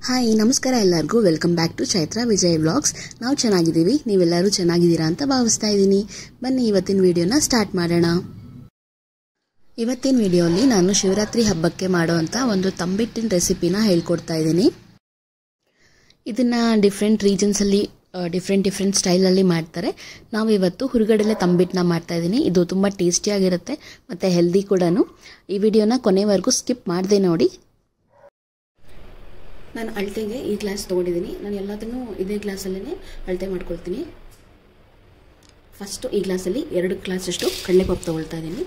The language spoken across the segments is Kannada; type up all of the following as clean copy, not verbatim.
ಹಾಯ್ ನಮಸ್ಕಾರ ಎಲ್ಲರಿಗೂ welcome back to Chaitra Vijay vlogs. ನಾವು ಚೆನ್ನಾಗಿದ್ದೀವಿ, ನೀವೆಲ್ಲರೂ ಚೆನ್ನಾಗಿದ್ದೀರಾ ಅಂತ ಭಾವಿಸ್ತಾ ಇದ್ದೀನಿ. ಬನ್ನಿ ಇವತ್ತಿನ ವಿಡಿಯೋನ ಸ್ಟಾರ್ಟ್ ಮಾಡೋಣ. ಇವತ್ತಿನ ವಿಡಿಯೋಲಿ ನಾನು ಶಿವರಾತ್ರಿ ಹಬ್ಬಕ್ಕೆ ಮಾಡುವಂಥ ಒಂದು ತಂಬಿಟ್ಟಿನ ರೆಸಿಪಿನ ಹೇಳ್ಕೊಡ್ತಾ ಇದ್ದೀನಿ. ಇದನ್ನು ಡಿಫ್ರೆಂಟ್ ರೀಜನ್ಸಲ್ಲಿ ಡಿಫ್ರೆಂಟ್ ಸ್ಟೈಲಲ್ಲಿ ಮಾಡ್ತಾರೆ. ನಾವು ಇವತ್ತು ಹುರುಗಡಲೆ ತಂಬಿಟ್ಟನ್ನ ಮಾಡ್ತಾ ಇದ್ದೀನಿ. ಇದು ತುಂಬ ಟೇಸ್ಟಿಯಾಗಿರುತ್ತೆ ಮತ್ತು ಹೆಲ್ದಿ ಕೂಡ. ಈ ವಿಡಿಯೋನ ಕೊನೆವರೆಗೂ ಸ್ಕಿಪ್ ಮಾಡದೆ ನೋಡಿ. ನಾನು ಅಳತೆಗೆ ಈ ಗ್ಲಾಸ್ ತೊಗೊಂಡಿದ್ದೀನಿ. ನಾನು ಎಲ್ಲದನ್ನು ಇದೇ ಗ್ಲಾಸಲ್ಲೇ ಅಳತೆ ಮಾಡ್ಕೊಳ್ತೀನಿ. ಫಸ್ಟು ಈ ಗ್ಲಾಸಲ್ಲಿ 2 ಗ್ಲಾಸಷ್ಟು ಕಡಲೆಪಪ್ಪು ತೊಗೊಳ್ತಾ ಇದ್ದೀನಿ.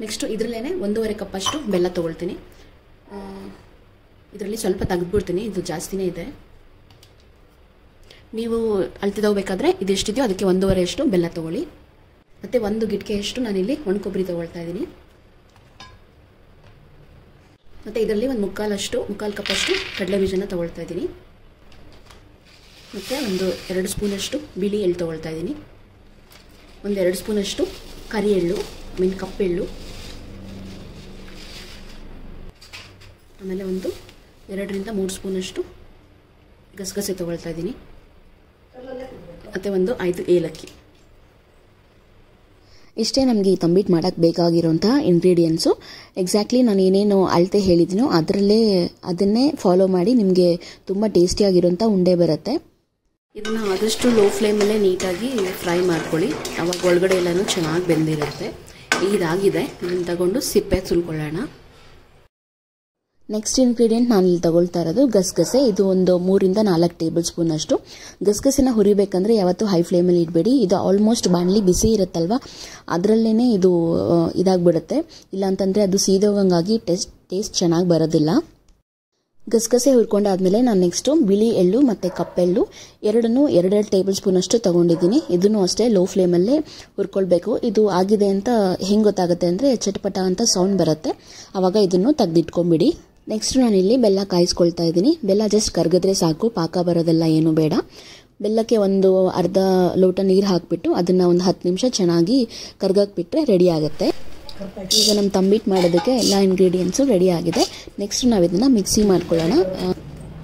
ನೆಕ್ಸ್ಟು ಇದರಲ್ಲೇ 1.5 ಕಪ್ಪಷ್ಟು ಬೆಲ್ಲ ತೊಗೊಳ್ತೀನಿ. ಇದರಲ್ಲಿ ಸ್ವಲ್ಪ ತೆಗೆದುಬಿಡ್ತೀನಿ, ಇದು ಜಾಸ್ತಿನೇ ಇದೆ. ನೀವು ಅಳತೆ ತಗೋಬೇಕಾದ್ರೆ ಇದೆಷ್ಟಿದೆಯೋ ಅದಕ್ಕೆ 1.5 ಬೆಲ್ಲ ತೊಗೊಳ್ಳಿ. ಮತ್ತು 1 ಗಿಟ್ಕೆಯಷ್ಟು ನಾನಿಲ್ಲಿ ಒಣ ಕೊಬ್ಬರಿ ತೊಗೊಳ್ತಾ ಇದ್ದೀನಿ. ಮತ್ತು ಇದರಲ್ಲಿ 1/4 ಕಪ್ಪಷ್ಟು ಕಡಲೆ ಬೀಜನ ತೊಗೊಳ್ತಾ ಇದ್ದೀನಿ. ಮತ್ತು 2 ಸ್ಪೂನಷ್ಟು ಬಿಳಿ ಎಳ್ಳು ತೊಗೊಳ್ತಾ ಇದ್ದೀನಿ. 2 ಸ್ಪೂನಷ್ಟು ಕರಿ ಎಳ್ಳು ಕಪ್ಪೆಳ್ಳು. ಆಮೇಲೆ 2ರಿಂದ 3 ಸ್ಪೂನಷ್ಟು ಗಸಗಸೆ ತೊಗೊಳ್ತಾ ಇದ್ದೀನಿ. ಮತ್ತು 5 ಏಲಕ್ಕಿ. ಇಷ್ಟೇ ನಮಗೆ ಈ ತಂಬಿಟ್ಟು ಮಾಡೋಕ್ಕೆ ಬೇಕಾಗಿರೋಂಥ ಇಂಗ್ರೀಡಿಯೆಂಟ್ಸು. ಎಕ್ಸಾಕ್ಟ್ಲಿ ನಾನು ಏನೇನು ಅಳತೆ ಹೇಳಿದ್ದೀನೋ ಅದನ್ನೇ ಫಾಲೋ ಮಾಡಿ ನಿಮಗೆ ತುಂಬ ಟೇಸ್ಟಿಯಾಗಿರೋಂಥ ಉಂಡೆ ಬರುತ್ತೆ. ಇದನ್ನು ಆದಷ್ಟು ಲೋ ಫ್ಲೇಮಲ್ಲೇ ನೀಟಾಗಿ ಫ್ರೈ ಮಾಡ್ಕೊಳ್ಳಿ, ಅವಾಗ ಒಳಗಡೆ ಎಲ್ಲನೂ ಚೆನ್ನಾಗಿ ಬೆಂದಿರುತ್ತೆ. ಇದಾಗಿದೆ, ಇದನ್ನು ತಗೊಂಡು ಸಿಪ್ಪೆ ಸುಲ್ಕೊಳ್ಳೋಣ. ನೆಕ್ಸ್ಟ್ ಇಂಗ್ರೀಡಿಯೆಂಟ್ ನಾನು ಇಲ್ಲಿ ತಗೊಳ್ತಾ ಇರೋದು ಗಸಗಸೆ. ಇದು 3ರಿಂದ 4 ಟೇಬಲ್ ಸ್ಪೂನ್ ಅಷ್ಟು. ಗಸಗಸೆನ ಹುರಿಬೇಕಂದ್ರೆ ಯಾವತ್ತೂ ಹೈ ಫ್ಲೇಮಲ್ಲಿ ಇಡಬೇಡಿ. ಇದು ಆಲ್ಮೋಸ್ಟ್ ಬಾಣಲಿ ಬಿಸಿ ಇರುತ್ತಲ್ವ, ಅದರಲ್ಲೇ ಇದು ಇದಾಗ್ಬಿಡುತ್ತೆ. ಇಲ್ಲಾಂತಂದರೆ ಅದು ಸೀದೋಗಂಗಾಗಿ ಟೇಸ್ಟ್ ಚೆನ್ನಾಗಿ ಬರೋದಿಲ್ಲ. ಗಸಗಸೆ ಹುರ್ಕೊಂಡಾದ್ಮೇಲೆ ನಾನು ನೆಕ್ಸ್ಟು ಬಿಳಿ ಎಳ್ಳು ಮತ್ತು ಕಪ್ಪೆಳ್ಳು 2 ಟೇಬಲ್ ಸ್ಪೂನ್ ಅಷ್ಟು ತೊಗೊಂಡಿದ್ದೀನಿ. ಇದನ್ನು ಅಷ್ಟೇ ಲೋ ಫ್ಲೇಮಲ್ಲೇ ಹುರ್ಕೊಳ್ಬೇಕು. ಇದು ಆಗಿದೆ ಅಂತ ಹೆಂಗೆ ಗೊತ್ತಾಗುತ್ತೆ ಅಂದರೆ ಚಟಪಟ ಅಂತ ಸೌಂಡ್ ಬರುತ್ತೆ, ಆವಾಗ ಇದನ್ನು ತೆಗೆದಿಟ್ಕೊಂಬಿಡಿ. ನೆಕ್ಸ್ಟ್ ನಾನಿಲ್ಲಿ ಬೆಲ್ಲ ಕಾಯಿಸ್ಕೊಳ್ತಾ ಇದ್ದೀನಿ. ಬೆಲ್ಲ ಜಸ್ಟ್ ಕರಗಿದ್ರೆ ಸಾಕು, ಪಾಕ ಬರೋದೆಲ್ಲ ಏನೂ ಬೇಡ. ಬೆಲ್ಲಕ್ಕೆ ಅರ್ಧ ಲೋಟ ನೀರು ಹಾಕಿಬಿಟ್ಟು ಅದನ್ನು 10 ನಿಮಿಷ ಚೆನ್ನಾಗಿ ಕರ್ಗಾಕ್ಬಿಟ್ರೆ ರೆಡಿ ಆಗುತ್ತೆ. ಈಗ ನಮ್ಮ ತಂಬಿಟ್ಟು ಮಾಡೋದಕ್ಕೆ ಎಲ್ಲ ಇಂಗ್ರೀಡಿಯೆಂಟ್ಸು ರೆಡಿ ಆಗಿದೆ. ನೆಕ್ಸ್ಟ್ ನಾವು ಇದನ್ನು ಮಿಕ್ಸಿ ಮಾಡ್ಕೊಳ್ಳೋಣ.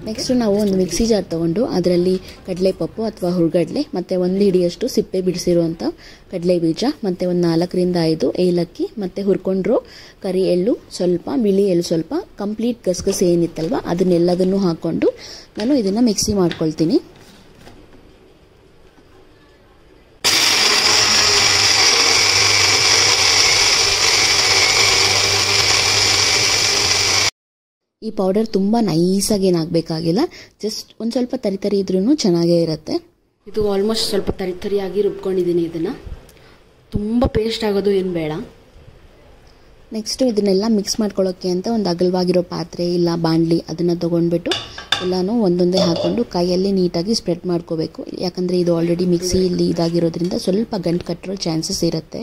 ನೆಕ್ಸ್ಟು ನಾವು ಒಂದು ಮಿಕ್ಸಿ ಜಾರ್ ತೊಗೊಂಡು ಅದರಲ್ಲಿ ಕಡಲೆಪಪ್ಪು ಅಥವಾ ಹುರುಗಡ್ಲೆ ಮತ್ತು 1 ಹಿಡಿಯಷ್ಟು ಸಿಪ್ಪೆ ಬಿಡಿಸಿರುವಂಥ ಕಡಲೆ ಬೀಜ ಮತ್ತು 4ರಿಂದ 5 ಏಲಕ್ಕಿ ಮತ್ತು ಹುರ್ಕೊಂಡ್ರು ಕರಿ ಎಳ್ಳು ಸ್ವಲ್ಪ, ಬಿಳಿ ಎಳ್ಳು ಸ್ವಲ್ಪ, ಕಂಪ್ಲೀಟ್ ಗಸಗಸೆ ಏನಿತ್ತಲ್ವ ಅದನ್ನೆಲ್ಲದನ್ನು ಹಾಕ್ಕೊಂಡು ನಾನು ಇದನ್ನು ಮಿಕ್ಸಿ ಮಾಡ್ಕೊಳ್ತೀನಿ. ಈ ಪೌಡರ್ ತುಂಬ ನೈಸಾಗಿ ಏನಾಗಬೇಕಾಗಿಲ್ಲ, ಜಸ್ಟ್ ಒಂದು ಸ್ವಲ್ಪ ತರಿ ಇದ್ರೂ ಚೆನ್ನಾಗೇ ಇರುತ್ತೆ. ಇದು ಆಲ್ಮೋಸ್ಟ್ ಸ್ವಲ್ಪ ತರಿಯಾಗಿ ರುಬ್ಕೊಂಡಿದ್ದೀನಿ. ಇದನ್ನು ತುಂಬ ಪೇಸ್ಟ್ ಆಗೋದು ಏನು ಬೇಡ. ನೆಕ್ಸ್ಟು ಇದನ್ನೆಲ್ಲ ಮಿಕ್ಸ್ ಮಾಡ್ಕೊಳ್ಳೋಕ್ಕೆ ಅಂತ ಒಂದು ಅಗಲವಾಗಿರೋ ಪಾತ್ರೆ ಇಲ್ಲ ಬಾಣಲಿ ಅದನ್ನು ತೊಗೊಂಡ್ಬಿಟ್ಟು ಎಲ್ಲನೂ ಒಂದೊಂದೇ ಹಾಕ್ಕೊಂಡು ಕೈಯಲ್ಲಿ ನೀಟಾಗಿ ಸ್ಪ್ರೆಡ್ ಮಾಡ್ಕೋಬೇಕು. ಯಾಕಂದರೆ ಇದು ಆಲ್ರೆಡಿ ಮಿಕ್ಸಿಯಲ್ಲಿ ಇದಾಗಿರೋದ್ರಿಂದ ಸ್ವಲ್ಪ ಗಂಟು ಕಟ್ಟಿರೋ ಚಾನ್ಸಸ್ ಇರುತ್ತೆ.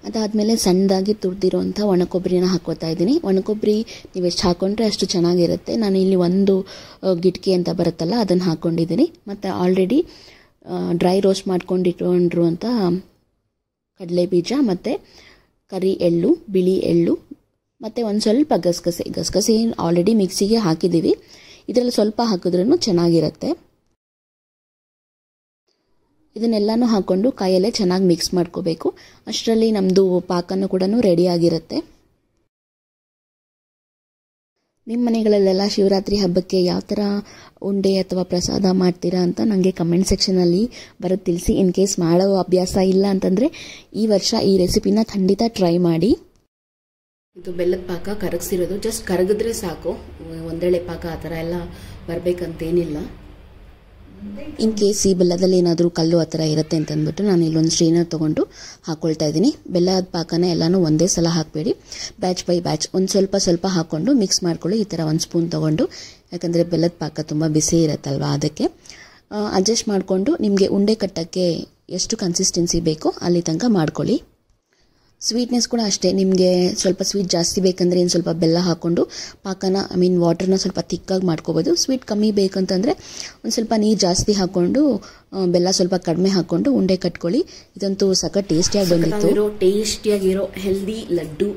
ಅದಾದಮೇಲೆ ಸಣ್ಣದಾಗಿ ತುರಿದಿರೋಂಥ ಒಣಕೊಬ್ಬರಿನ ಹಾಕ್ಕೋತಾ ಇದ್ದೀನಿ. ಒಣಕೊಬ್ಬರಿ ನೀವು ಎಷ್ಟು ಹಾಕ್ಕೊಂಡ್ರೆ ಅಷ್ಟು ಚೆನ್ನಾಗಿರುತ್ತೆ. ನಾನು ಇಲ್ಲಿ 1 ಗಿಟ್ಕೆ ಅಂತ ಬರುತ್ತಲ್ಲ ಅದನ್ನು ಹಾಕ್ಕೊಂಡಿದ್ದೀನಿ. ಮತ್ತು ಆಲ್ರೆಡಿ ಡ್ರೈ ರೋಸ್ಟ್ ಮಾಡ್ಕೊಂಡಿರುವಂಥ ಕಡಲೆ ಬೀಜ ಮತ್ತು ಕರಿ ಎಳ್ಳು, ಬಿಳಿ ಎಳ್ಳು ಮತ್ತು ಒಂದು ಸ್ವಲ್ಪ ಗಸಗಸೆ ಆಲ್ರೆಡಿ ಮಿಕ್ಸಿಗೆ ಹಾಕಿದ್ದೀವಿ. ಇದರಲ್ಲಿ ಸ್ವಲ್ಪ ಹಾಕಿದ್ರೂ ಚೆನ್ನಾಗಿರುತ್ತೆ. ಇದನ್ನೆಲ್ಲನೂ ಹಾಕ್ಕೊಂಡು ಕೈಯಲ್ಲೇ ಚೆನ್ನಾಗಿ ಮಿಕ್ಸ್ ಮಾಡ್ಕೋಬೇಕು. ಅಷ್ಟರಲ್ಲಿ ನಮ್ಮದು ಪಾಕನೂ ಕೂಡ ರೆಡಿ ಆಗಿರುತ್ತೆ. ನಿಮ್ಮ ಮನೆಗಳಲ್ಲೆಲ್ಲ ಶಿವರಾತ್ರಿ ಹಬ್ಬಕ್ಕೆ ಯಾವ ಥರ ಉಂಡೆ ಅಥವಾ ಪ್ರಸಾದ ಮಾಡ್ತೀರಾ ಅಂತ ನನಗೆ ಕಮೆಂಟ್ ಸೆಕ್ಷನಲ್ಲಿ ಬರೋದು ತಿಳಿಸಿ. ಇನ್ ಕೇಸ್ ಮಾಡೋ ಅಭ್ಯಾಸ ಇಲ್ಲ ಅಂತಂದರೆ ಈ ವರ್ಷ ಈ ರೆಸಿಪಿನ ಖಂಡಿತ ಟ್ರೈ ಮಾಡಿ. ಇದು ಬೆಲ್ಲದ ಪಾಕ ಕರಗಿಸಿರೋದು, ಜಸ್ಟ್ ಕರಗಿದ್ರೆ ಸಾಕು, ಒಂದೆಳೆ ಪಾಕ ಆ ಥರ ಎಲ್ಲ ಬರಬೇಕಂತೇನಿಲ್ಲ. ಇನ್ ಕೇಸ್ ಈ ಬೆಲ್ಲದಲ್ಲಿ ಏನಾದರೂ ಕಲ್ಲು ಆ ಥರ ಇರುತ್ತೆ ಅಂತಂದ್ಬಿಟ್ಟು ನಾನು ಇಲ್ಲೊಂದು ಸ್ಟ್ರೈನರ್ ತೊಗೊಂಡು ಹಾಕ್ಕೊಳ್ತಾ ಇದ್ದೀನಿ. ಬೆಲ್ಲದ ಪಾಕನ ಎಲ್ಲನೂ ಒಂದೇ ಸಲ ಹಾಕಬೇಡಿ, ಬ್ಯಾಚ್ ಬೈ ಬ್ಯಾಚ್ ಒಂದು ಸ್ವಲ್ಪ ಹಾಕ್ಕೊಂಡು ಮಿಕ್ಸ್ ಮಾಡ್ಕೊಳ್ಳಿ. ಈ ಥರ 1 ಸ್ಪೂನ್ ತೊಗೊಂಡು, ಯಾಕಂದರೆ ಬೆಲ್ಲದ ಪಾಕ ತುಂಬ ಬಿಸಿ ಇರುತ್ತಲ್ವ, ಅದಕ್ಕೆ ಅಡ್ಜಸ್ಟ್ ಮಾಡಿಕೊಂಡು ನಿಮಗೆ ಉಂಡೆ ಕಟ್ಟೋಕ್ಕೆ ಎಷ್ಟು ಕನ್ಸಿಸ್ಟೆನ್ಸಿ ಬೇಕೋ ಅಲ್ಲಿ ತನಕ ಮಾಡ್ಕೊಳ್ಳಿ. ಸ್ವೀಟ್ನೆಸ್ ಕೂಡ ಅಷ್ಟೇ, ನಿಮಗೆ ಸ್ವಲ್ಪ ಸ್ವೀಟ್ ಜಾಸ್ತಿ ಬೇಕಂದರೆ ಇನ್ನು ಸ್ವಲ್ಪ ಬೆಲ್ಲ ಹಾಕ್ಕೊಂಡು ಪಾಕನ ವಾಟರ್ನ ಸ್ವಲ್ಪ ತಿಕ್ಕಾಗಿ ಮಾಡ್ಕೋಬೋದು. ಸ್ವೀಟ್ ಕಮ್ಮಿ ಬೇಕಂತಂದರೆ ಒಂದು ಸ್ವಲ್ಪ ನೀರು ಜಾಸ್ತಿ ಹಾಕ್ಕೊಂಡು ಬೆಲ್ಲ ಸ್ವಲ್ಪ ಕಡಿಮೆ ಹಾಕ್ಕೊಂಡು ಉಂಡೆ ಕಟ್ಕೊಳ್ಳಿ. ಇದಂತೂ ಸಖತ್ ಟೇಸ್ಟಿಯಾಗಿ ಬಂದಿತ್ತು. ಟೇಸ್ಟಿಯಾಗಿರೋ ಹೆಲ್ದಿ ಲಡ್ಡು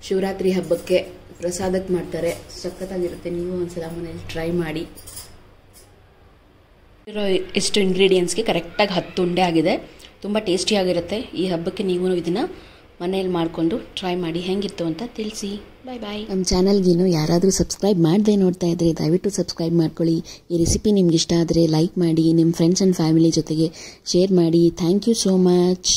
ಶಿವರಾತ್ರಿ ಹಬ್ಬಕ್ಕೆ ಪ್ರಸಾದಕ್ಕೆ ಮಾಡ್ತಾರೆ. ಸಖತ್ತಾಗಿರುತ್ತೆ. ನೀವು ಒಂದ್ಸಲ ಮನೇಲಿ ಟ್ರೈ ಮಾಡಿ. ಇಷ್ಟು ಇಂಗ್ರೀಡಿಯೆಂಟ್ಸ್ಗೆ ಕರೆಕ್ಟಾಗಿ 10 ಉಂಡೆ ಆಗಿದೆ. ತುಂಬ ಟೇಸ್ಟಿಯಾಗಿರುತ್ತೆ. ಈ ಹಬ್ಬಕ್ಕೆ ನೀವು ಇದನ್ನು ಮನೇಲಿ ಮಾಡಿಕೊಂಡು ಟ್ರೈ ಮಾಡಿ, ಹೆಂಗಿತ್ತು ಅಂತ ತಿಳಿಸಿ. ಬಾಯ್ ಬಾಯ್. ನಮ್ಮ ಚಾನಲ್ಗೆ ಇನ್ನೂ ಯಾರಾದರೂ ಸಬ್ಸ್ಕ್ರೈಬ್ ಮಾಡದೆ ನೋಡ್ತಾ ಇದ್ದರೆ ದಯವಿಟ್ಟು ಸಬ್ಸ್ಕ್ರೈಬ್ ಮಾಡ್ಕೊಳ್ಳಿ. ಈ ರೆಸಿಪಿ ನಿಮ್ಗೆ ಇಷ್ಟ ಆದರೆ ಲೈಕ್ ಮಾಡಿ, ನಿಮ್ಮ ಫ್ರೆಂಡ್ಸ್ ಆ್ಯಂಡ್ ಫ್ಯಾಮಿಲಿ ಜೊತೆಗೆ ಶೇರ್ ಮಾಡಿ. Thank you so much.